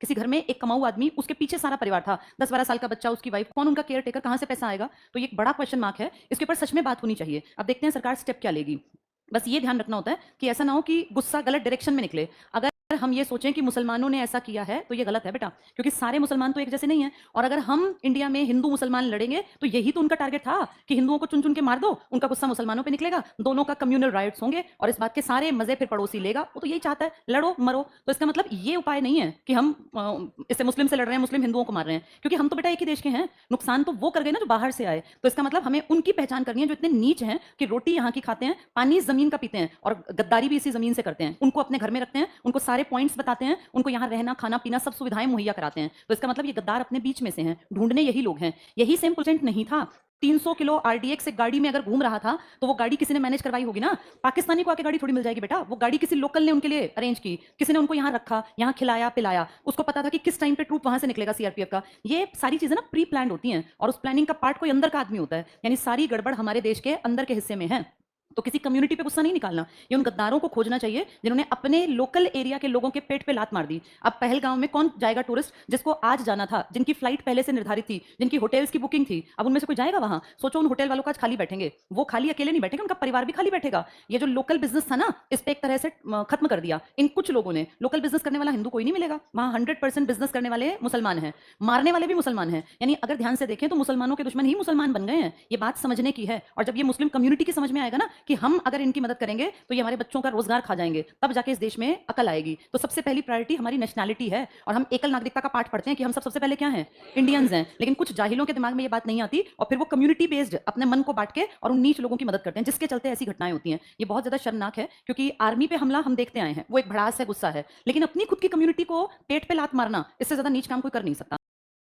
किसी घर में एक कमाऊ आदमी, उसके पीछे सारा परिवार था, 10-12 साल का बच्चा, उसकी वाइफ, कौन उनका केयर टेकर, कहाँ से पैसा आएगा? तो ये एक बड़ा क्वेश्चन मार्क है। इसके ऊपर सच में बात होनी चाहिए। अब देखते हैं सरकार स्टेप क्या लेगी। बस ये ध्यान रखना होता है कि ऐसा ना हो कि गुस्सा गलत डायरेक्शन में निकले। अगर हम ये सोचें कि मुसलमानों ने ऐसा किया है तो ये गलत है बेटा, क्योंकि सारे मुसलमान तो एक जैसे नहीं है। और अगर हम इंडिया में हिंदू मुसलमान लड़ेंगे तो यही तो उनका टारगेट था कि हिंदुओं को चुन चुन के मार दो, उनका गुस्सा मुसलमानों पे निकलेगा, दोनों का कम्युनल राइट्स होंगे और इस बात के सारे मजे फिर पड़ोसी लेगा। वो तो यही चाहता है, लड़ो मरो। तो इसका मतलब ये उपाय नहीं है कि हम इससे मुस्लिम से लड़ रहे हैं, मुस्लिम हिंदुओं को मार रहे हैं, क्योंकि हम तो बेटा एक ही देश के हैं। नुकसान तो वो कर गए ना जो बाहर से आए। तो इसका मतलब हमें उनकी पहचान करनी है जो इतने नीच हैं कि रोटी यहाँ की खाते हैं, पानी जमीन का पीते हैं और गद्दारी भी इसी जमीन से करते हैं। उनको अपने घर में रखते हैं, उनको सारे पॉइंट्स बताते हैं, उनको यहाँ रहना खाना पीना सब सुविधाएं मुहैया कराते हैं। तो इसका मतलब ये गद्दार अपने बीच में से हैं, ढूंढने यही लोग हैं। यही सेम प्रेजेंट नहीं था। 300 किलो आरडीएक्स एक गाड़ी में अगर घूम रहा था तो वो गाड़ी किसी ने मैनेज करवाई होगी ना। पाकिस्तानी को आके गाड़ी थोड़ी मिल जाएगी बेटा, वो गाड़ी किसी लोकल ने उनके लिए अरेंज की, किसी ने उनको यहाँ रखा, यहाँ खिलाया पिलाया, उसको पता था कि किस टाइम पे ट्रूप वहां से निकलेगा सीआरपीएफ का। ये सारी चीजें ना प्री प्लान होती हैं और उस प्लानिंग का पार्ट कोई अंदर का आदमी होता है। यानी सारी गड़बड़ हमारे देश के अंदर के हिस्से में है। तो किसी कम्युनिटी पे गुस्सा नहीं निकालना, ये उन गद्दारों को खोजना चाहिए जिन्होंने अपने लोकल एरिया के लोगों के पेट पे लात मार दी। अब पहलगांव में कौन जाएगा टूरिस्ट जिसको आज जाना था, जिनकी फ्लाइट पहले से निर्धारित थी, जिनकी होटल्स की बुकिंग थी? अब उनमें से कोई जाएगा वहां? सोचो उन होटल वालों का आज खाली बैठेंगे। वो खाली अकेले नहीं बैठेंगे, उनका परिवार भी खाली बैठेगा। ये जो लोकल बिजनेस था ना, इस पे एक तरह से खत्म कर दिया इन कुछ लोगों ने। लोकल बिजनेस करने वाला हिंदू कोई नहीं मिलेगा वहां। 100% बिजनेस करने वाले मुसलमान हैं, मारने वाले भी मुसलमान हैं। यानी अगर ध्यान से देखें तो मुसलमानों के दुश्मन ही मुसलमान बन गए हैं। ये बात समझने की है। और जब ये मुस्लिम कम्युनिटी की समझ में आएगा ना कि हम अगर इनकी मदद करेंगे तो ये हमारे बच्चों का रोजगार खा जाएंगे, तब जाके इस देश में अकल आएगी। तो सबसे पहली प्रायोरिटी हमारी नेशनैलिटी है। और हम एकल नागरिकता का पाठ पढ़ते हैं कि हम सबसे पहले क्या हैं, इंडियंस हैं। लेकिन कुछ जाहिलों के दिमाग में ये बात नहीं आती और फिर वो कम्युनिटी बेस्ड अपने मन को बांट के और उन नीच लोगों की मदद करते हैं, जिसके चलते ऐसी घटनाएं होती हैं। ये बहुत ज्यादा शर्मनाक है, क्योंकि आर्मी पे हमला हम देखते आए हैं, वो एक भड़ास है, गुस्सा है। लेकिन अपनी खुद की कम्युनिटी को पेट पे लात मारना, इससे ज्यादा नीच काम कोई कर नहीं सकता।